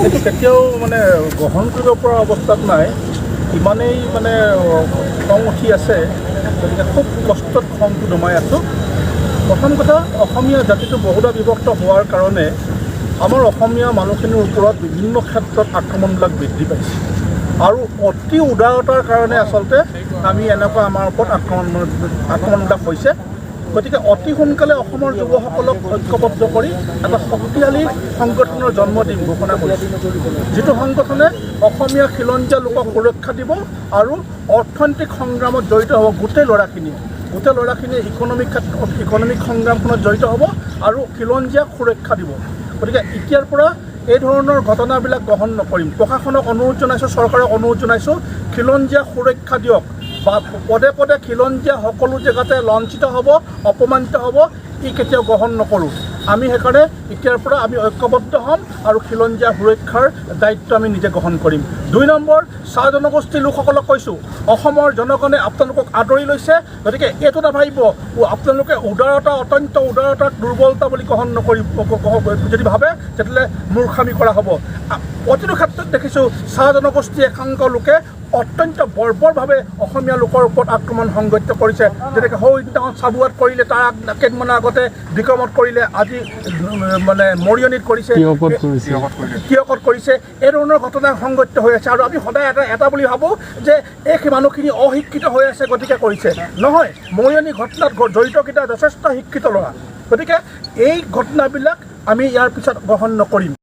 এইটো কেতিয়াও মানে গ্ৰহণ কৰিব পৰা অৱস্থাত নাই, ইমানেই মানে খং উঠি আছে, গতিকে খুব কষ্টত খংটো দমাই আছোঁ। প্ৰথম কথা, অসমীয়া জাতিটো বহুধা বিভক্ত হোৱাৰ কাৰণে আমাৰ অসমীয়া মানুহখিনিৰ ওপৰত বিভিন্ন ক্ষেত্ৰত আক্ৰমণবিলাক বৃদ্ধি পাইছে আৰু অতি উদাৰতাৰ কাৰণে আচলতে আমি এনেকুৱা আমাৰ ওপৰত আক্ৰমণবিলাক হৈছে। গতিকে অতি সোনকালে অসমৰ যুৱসকলক ঐক্যবদ্ধ কৰি এটা শক্তিশালী সংগঠনৰ জন্ম দিম ঘোষণা কৰিছে, যিটো সংগঠনে অসমীয়া খিলঞ্জীয়া লোকক সুৰক্ষা দিব আৰু অৰ্থনৈতিক সংগ্ৰামত জড়িত হ'ব গোটেই ল'ৰাখিনিয়ে ইকনমিক সংগ্ৰামখনত জড়িত হ'ব আৰু খিলঞ্জীয়াক সুৰক্ষা দিব। গতিকে এতিয়াৰ পৰা এই ধৰণৰ ঘটনাবিলাক গ্ৰহণ নকৰিম। প্ৰশাসনক অনুৰোধ জনাইছোঁ, চৰকাৰক অনুৰোধ জনাইছোঁ, খিলঞ্জীয়াক সুৰক্ষা দিয়ক। বা পদে পদে খিলঞ্জীয়া সকলো জেগাতে লাঞ্ছিত হ'ব, অপমানিত হ'ব, ই কেতিয়াও গ্ৰহণ নকৰোঁ। আমি সেইকাৰণে এতিয়াৰ পৰা আমি ঐক্যবদ্ধ হ'ম আৰু খিলঞ্জীয়া সুৰক্ষাৰ দায়িত্ব আমি নিজে গ্ৰহণ কৰিম। 2 নম্বৰ, চাহ জনগোষ্ঠীৰ লোকসকলক কৈছোঁ, অসমৰ জনগণে আপোনালোকক আদৰি লৈছে, গতিকে এইটো নাভাবিব আপোনালোকে অত্যন্ত উদাৰতাক দুৰ্বলতা বুলি গ্ৰহণ নকৰিব। যদি ভাবে তেতিয়াহ'লে মূৰ্খামি কৰা হ'ব। প্ৰতিটো ক্ষেত্ৰত দেখিছোঁ চাহ জনগোষ্ঠী একাংশ লোকে অত্যন্ত বৰ্বৰভাৱে অসমীয়া লোকৰ ওপৰত আক্ৰমণ সংঘটিত কৰিছে। যেনেকৈ সৌদিনাখন চাবুৱাত কৰিলে, তাৰ কেইদিনমানৰ আগতে দিকমত কৰিলে, আজি মানে মৰিয়নিত কৰিছে, তিয়কত কৰিছে। এই ধৰণৰ ঘটনা সংঘটিত হৈ আছে আৰু আমি সদায় এটা বুলি ভাবোঁ যে এই মানুহখিনি অশিক্ষিত হৈ আছে গতিকে কৰিছে। নহয়, মৰিয়নি ঘটনাত জড়িতকেইটা যথেষ্ট শিক্ষিত ল'ৰা। গতিকে এই ঘটনাবিলাক আমি ইয়াৰ পিছত গ্ৰহণ নকৰিম।